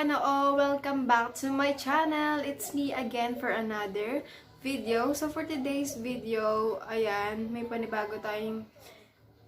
sana all! Welcome back to my channel! It's me again for another video. So for today's video, ayan, may panibago tayong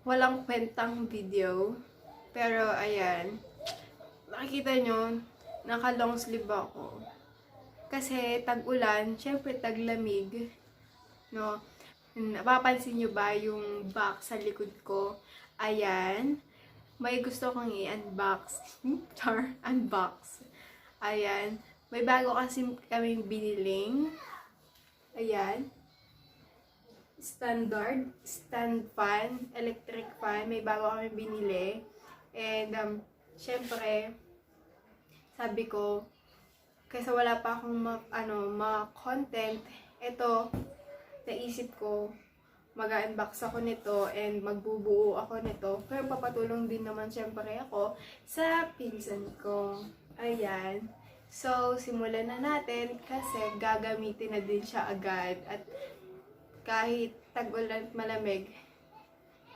walang kwentang video. Pero ayan, nakikita nyo, naka long sleeve ako. Kasi tag-ulan, syempre taglamig. No? Napapansin nyo ba yung box sa likod ko? Ayan. May gusto kong i-unbox. Unbox. Ayan. May bago kasi kaming biniling. Ayan. Stand fan, electric fan. May bago kami binili. And, syempre, sabi ko, kasi wala pa akong ma-content, ito, naisip ko, mag-unbox ako nito and magbubuo ako nito. Pero papatulong din naman syempre ako sa pinsan ko. Ayan. So, simulan na natin kasi gagamitin na din siya agad. At kahit tag-ulan at malamig,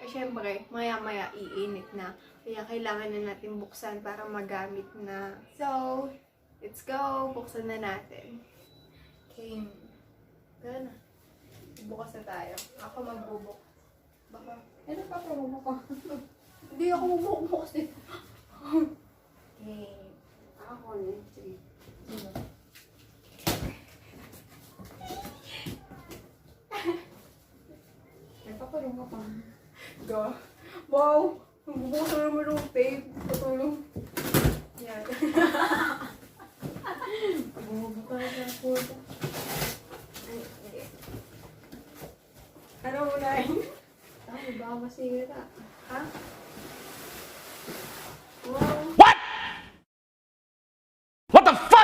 syempre, maya-maya iinit na. Kaya kailangan na natin buksan para magamit na. So, let's go! Buksan na natin. Okay. Tara na. Bukas na tayo. Ako magbubukas. Baka. Ano pa po ko? Hindi ako magbubukas dito. Okay. Ako na. Sige. Nagpapalong ka pa. Go. Wow! Magbubukas na naman yung tape. Patulong. Yan. Magbubukas na po. Ano unahin? Ay, baka masira. Ha? Wow! What? What the fuck?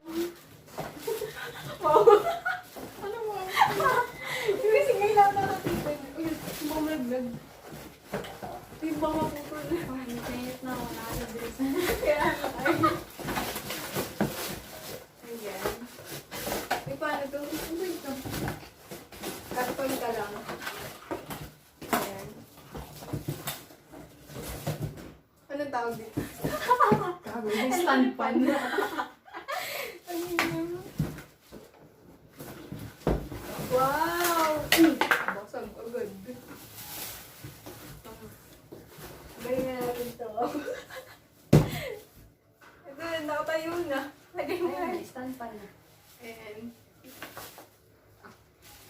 Wow! Ano mo? Kasi ngayon lang nakatipan. Uy, bumaglag. Di ba mapupul? Ay, nagkayot na ako. Nakakabilis na. Kaya ay. Ayan. Ay, paano to? Ano ito? Karton ka lang. Ayan. Anong tawag dito? Stand pan. Wow! Basag agad. Gawin na natin ito. Ito, nakatayo na. Lagay mo na. Ay, stand pan na. Ayan.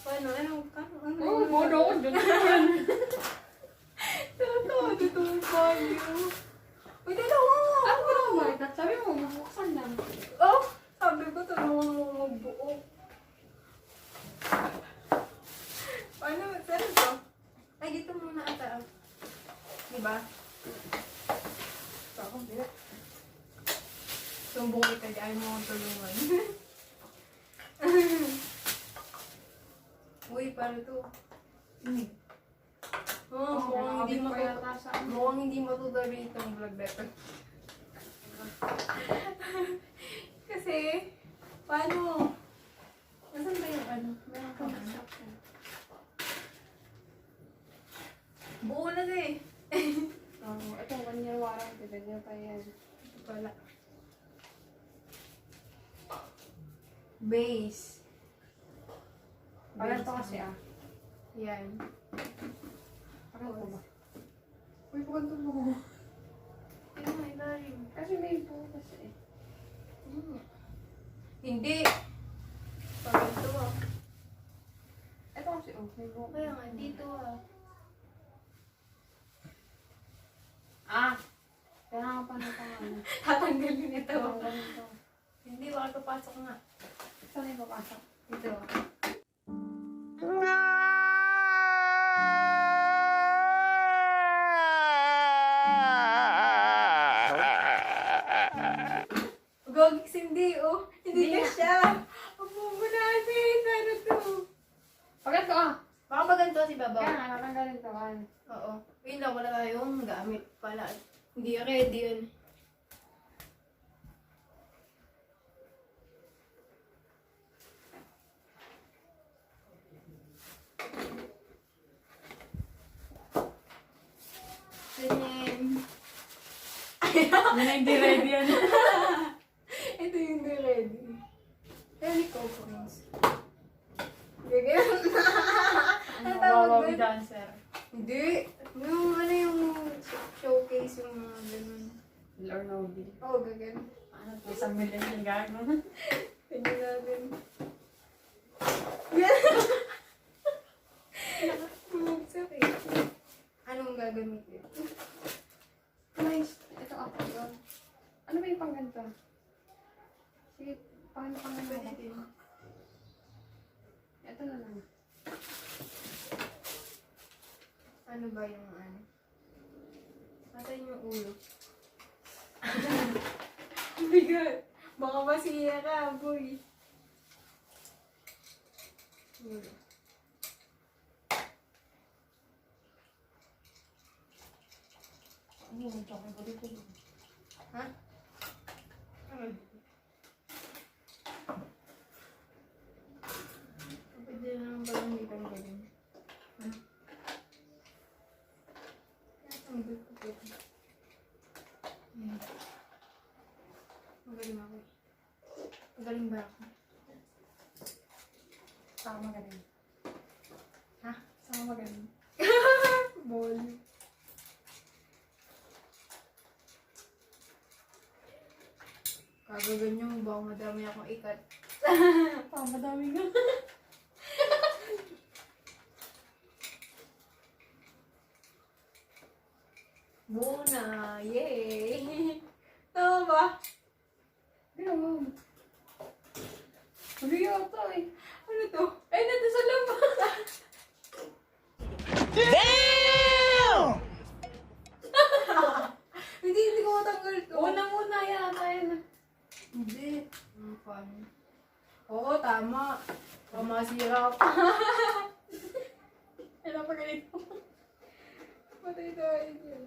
Paano? Ano? Oh, bodo ko dun. Ito yung bagyo. Uy, dalawa! Ano ba naman, Marita? Sabi mo, mabuksan lang. Oh! Sabi ko, tulungan mo magbuo. Paano? Saan ito? Ay, dito muna ata. Diba? Ito ako, bilat. Sumbong kita dyan mo ang tulungan. Uy, paano to? Oh, mukhang hindi matutari itong vlog na ito. Kasi, paano? Nasaan ba yung ano? Meron ka ba? Buo na eh. Ito, 1 year warranty. Ganyan pa yan. Ito pala. Base. Parang ito kasi Yan. Parang ito ba? Uy, bakit ito mo? Yan nga, ilalim. Kasi may bukas eh. Hindi. Parang ito Ito kasi may bukas. Kaya nga, dito Kailangan pa na pangalan. Tatanggalin ito. Ganito. Hindi, baka papasok nga. Saan yung papasok? Dito. Gogix, hindi, oh. Hindi Hindi na nga. siya. Ang bungo natin. Ano to? Pagkat ko Baka ba ganito si Babaw? Kaya nga, natanggalin to Oo. Yun lang, wala tayong gamit pala. Hindi ready yun. Ganyan. Hindi na hindi ready yan. Ito o prince. Ganyan. Ang tawag Wow, doon? dancer. Hindi. Yung ano yung showcase yung mga ganun. Bill or no bill. Oo, ganyan. Ano to, 1,000,000 yung gago. Ganyan natin. Yan. Bumagsak eh. Anong gagamitin? Nice. Ito ako yun. Ano ba yung pang ganito? Sige, paano pang ganito? Pwede din. Ito na lang. Ano ba yung ano? Patayin yung ulo. Bigat. Baka masira ka, boy. Ulo. Ano yung chocolate ko dito? Ha? Ano? Pwede na naman palang hindi kang galing. Ano? Ang good ko pwede. Ayan. Magaling ako. Magaling ba ako? Saka magaling. Ha? Saka magaling. Ball. Kagaganyan mo ba? Madami akong ikat. Saka madami nga. Muna! Yay! Tama ba? Hindi mo. Hindi ito eh. Ano to? Ay, nandun sa labas! Hindi ko matanggal to. Una yata yun. Hindi. Ang fun. Oo, tama. Pamasira pa. Kailan pa ganito? Patay tayo dyan.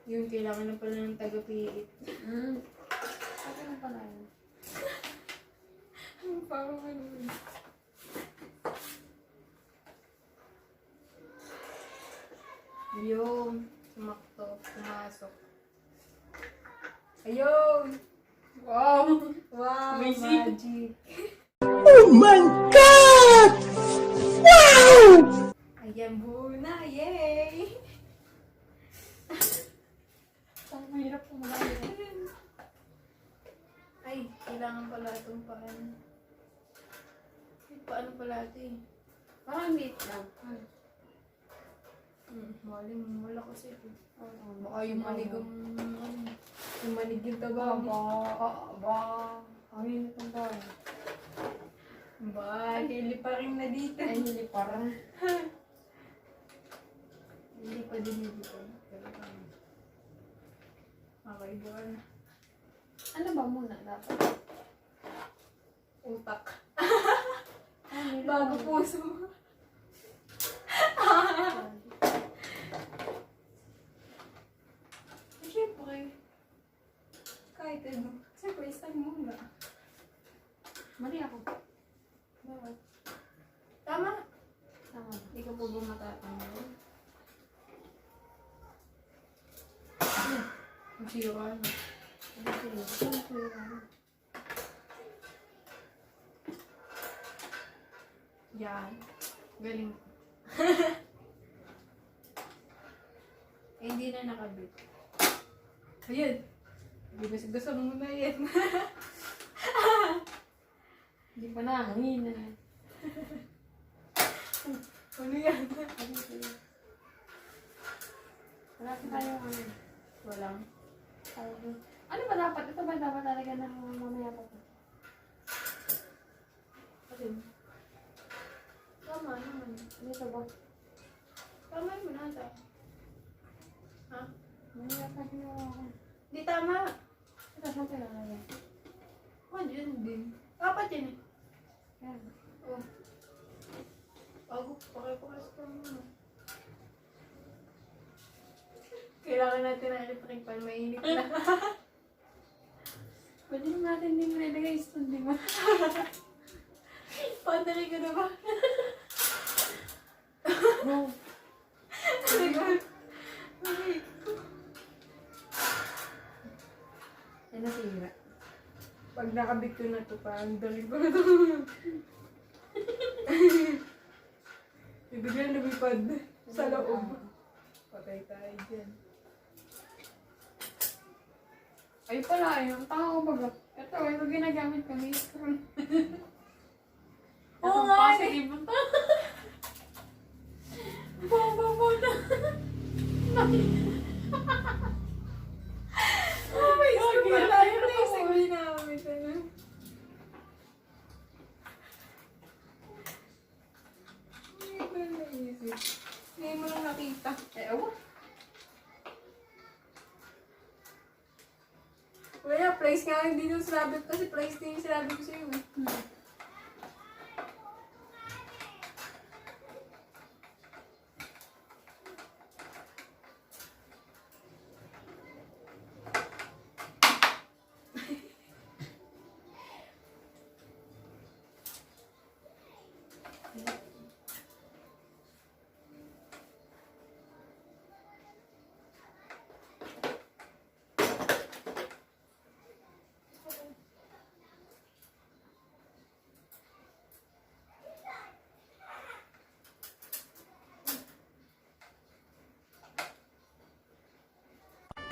Yun, kailangan na pala ng taga-piit. Sabi na pala yun. Parang ano yun. Ayun. Sumakto. Pumasok. Ayun! Wow! Wow! Amazing. Magic! Oh my God! Wow! Ayan, Buna! Yay! Parang mahirap pumalaki. Ay, kailangan pala itong paan. Ay, paano pala ito eh? Parang liit lang. Mali mo, wala kasi ito. Oo. Baka yung manig ano, yung manig yung taba mo. Ba. Ang init ang bahay. Ba, hili pa rin na dito. Ay, hindi parang. Hindi pa din dito. Okay, buwan. Ano ba muna dapat? Utak. Ano, Bago puso. Siyempre, kahit ano. Kasi first time muna. Mali ako. Bakit? Tama. Tama. Hindi ka po ba matatanggal? Ang sira na. Yan. Galing. Eh, hindi na nakabit. Ayun. Gusto mo na yan. Hindi pa na, hangin na. Ano yan? Wala pa tayo ano. Walang. Ano ba dapat? Ito ba dapat talaga na mamaya pa to? Ayun. Tama naman. Dito ba? Tama mo na ata. Ha? Mamaya pa ginawa ko. Hindi tama. Ito, saan kailangan? Oh, yun din. Apat yun eh. Yan. Oh. Bago, pakipakas ka muna. Kailangan natin ng electric fan, mainit na. Pwede natin din nilagay stand, di ba? Pandari ka na ba? No. Ay, Nasira. Pag nakabit ko na to, parang dali ko na to. Biglang lumipad sa loob. Patay tayo dyan. Ay pala, yung tao baga. Ito ginagamit kami. Oo nga, positive. Bobo na. Oh my God, pala yung racing ginamit. Hindi ko na naisip. Hindi mo lang nakita. Ewan. Wala, place nga hindi nung sinabi ko kasi place din yung sinabi ko sa'yo eh.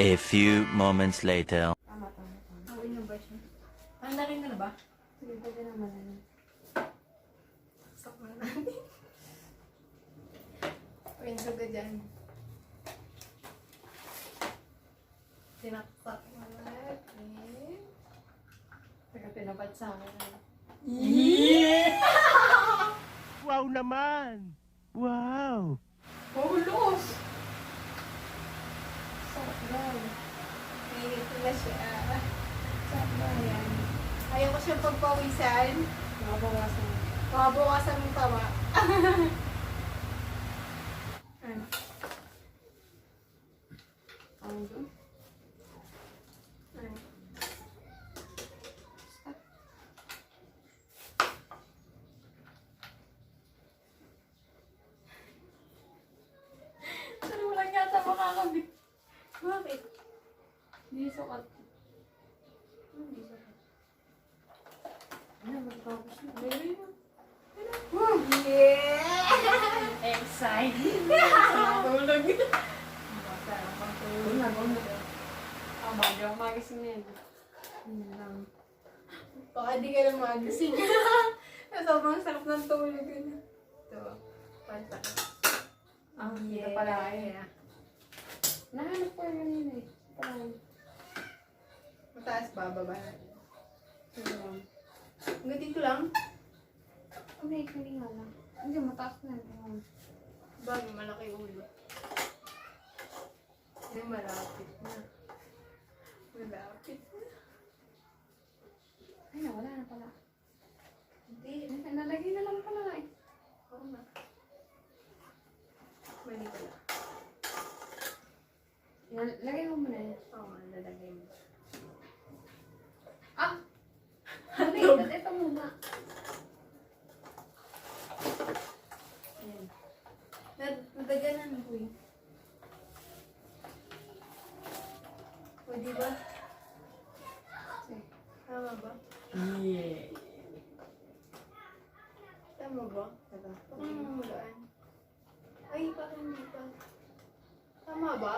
A few moments later. Tama. Okay na ba siya? Ano na rin na ba? Sige, pwede naman na. Stop na natin. Kwento ka dyan. Sinaksak na natin. Teka, tinapat sa akin. Wow naman! Wow! Oh, los! Sarap daw. Mainit na siya. Sarap daw yan. Ayaw ko siyang pagpawisan. Nakabawasan. Makabukasan mong tama. Ano? Ano doon? Ano? Pero wala yata makakabit. Bakit? Hindi sukat. Hindi sukat. Ano, magpapos na. Meron yun. Yeah! Excited. Nakatulog. Una. Ah, bago ako magising na yan. Yun lang. Baka di ka na magising. Sobrang sarap ng tulog yun. Ito. Pansak. Ah, yeah. Pala kayo. Nahanap ko yun kanina eh. Parang, Mataas ba? Baba na. yun lang. Hanggang dito lang. Hindi nga lang. Hindi, mataas na yun. Bagay, malaki ulo. Hindi, malapit na. Malapit na. Ay, wala na pala. Hindi. Nalagay na lang pala eh. Oo nga. Mali pala. Lagay mo muna yan. Oo nga, lalagay mo. Ah! Ito muna. Ayan. Nadaganan ko eh. O, di ba? Sige. Tama ba? Yeah. Tama ba? Parang mamulaan. Ay, parang hindi pa. Tama ba?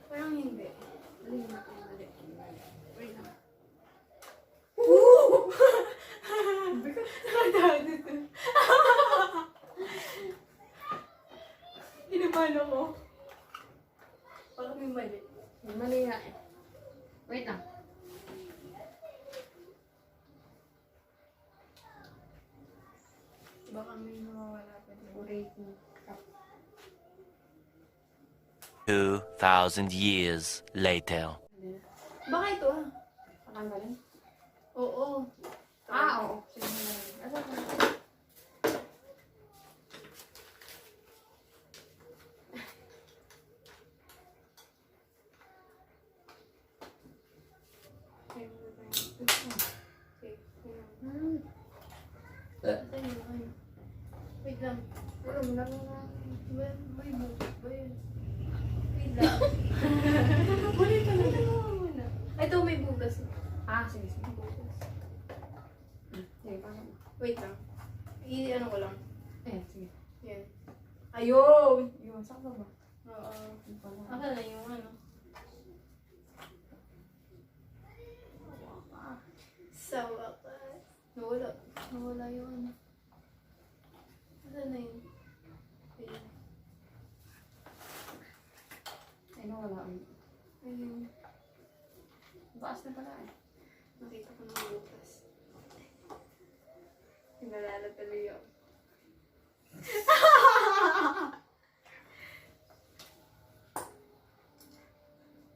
Parang hindi. Mali na ito. Mali. Wait lang. Woo! Nakadaan ito. Inapano ko. Parang may mali. Mali nga eh. Wait lang. Baka may nawawala pa din. Rating. 2,000 years later. Baka ito ah. Pakan ba rin? Oo. Ah, oo. Sige na lang. Asa ba? Wait lang. Pero wala mo na. May bukas ba yun? Wait lang. Muli ka na. Muna. Ay, Ito may butas. Sige. Butas. Sige, pasok mo. Wait lang. Ano ko lang. Ayan, sige. Yan. Ayun! Yun, sakto ba? Oo. Yun pala. Aka na yung ano. Sa wakas. Nawala yung ano. Aka na yun. Ayun. Ay, nawala. Ayun. Baas na pala eh. Nakita ko ng butas. Nalala tuloy yun.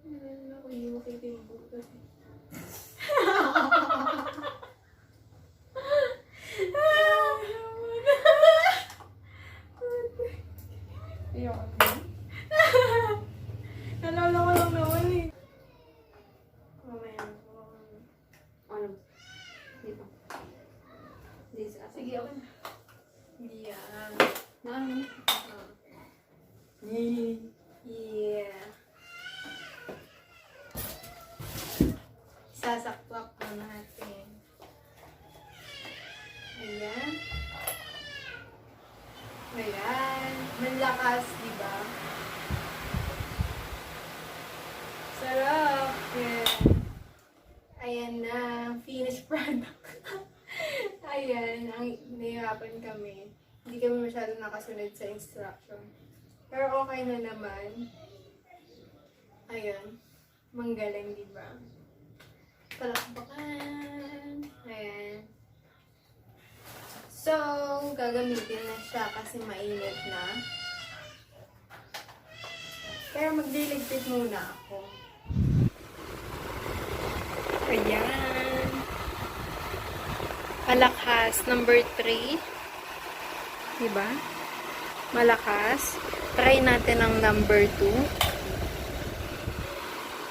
Nalala ko, hindi makita yung butas. Ayoko. Nalala ko lang naman eh. Mamaya. Ano? Dito. Dito. Sige, ako na. Yan. Na ano? Yeah. Sasaklap na natin. Ayan. Ayan. Manlakas, di ba? Sarap. Ayan. Ayan na. Finished product. Ayan. Nahihirapan kami. Hindi kami masyadong nakasunod sa instruction. Pero okay na naman. Ayan. Manggaling, di ba? Palakpakan. Ayan. So, gagamitin na siya kasi mainit na. Pero magliligpit muna ako. Ayan. Malakas, number 3. Diba? Malakas. Try natin ang number 2.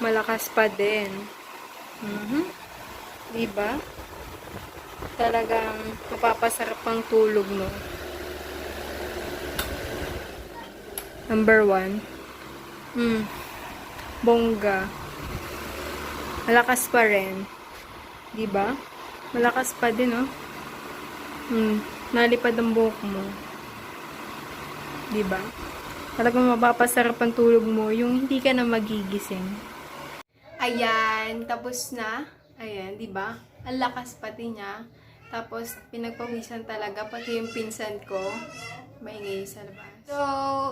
Malakas pa din. Diba? Talagang mapapasarap ang tulog, no? Number 1. Bongga. Malakas pa rin. Diba? Malakas pa din, no? Nalipad ang buhok mo. Diba? Talagang mapapasarap ang tulog mo yung hindi ka na magigising. Ayan, tapos na. Ayan, diba? Ang lakas pati niya. Tapos, pinagpawisan talaga. Pati yung pinsan ko. Maingay sa labas. So,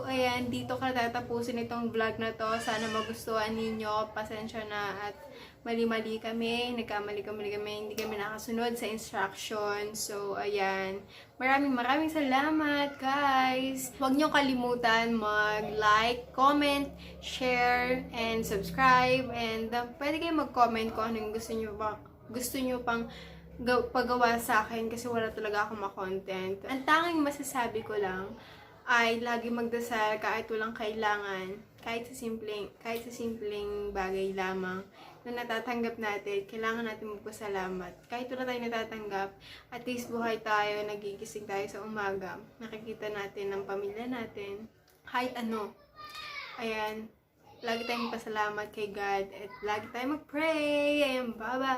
ayan. Dito ka tatapusin itong vlog na to. Sana magustuhan ninyo. Pasensya na at mali-mali kami. Nagkamali kami. Hindi kami nakasunod sa instruction. So, ayan. Maraming salamat, guys. Huwag niyo kalimutan mag-like, comment, share, and subscribe. And pwede kayo mag-comment kung anong gusto niyo pang pagawa sa akin kasi wala talaga akong ma-content. Ang tanging masasabi ko lang ay lagi magdasal kahit walang kailangan, kahit sa simpleng bagay lamang na natatanggap natin, kailangan natin magpasalamat. Kahit wala tayong natatanggap, at least buhay tayo, nagigising tayo sa umaga, nakikita natin ang pamilya natin, kahit ano. Ayan, lagi tayong pasalamat kay God at lagi tayong mag-pray. Ayan, bye-bye!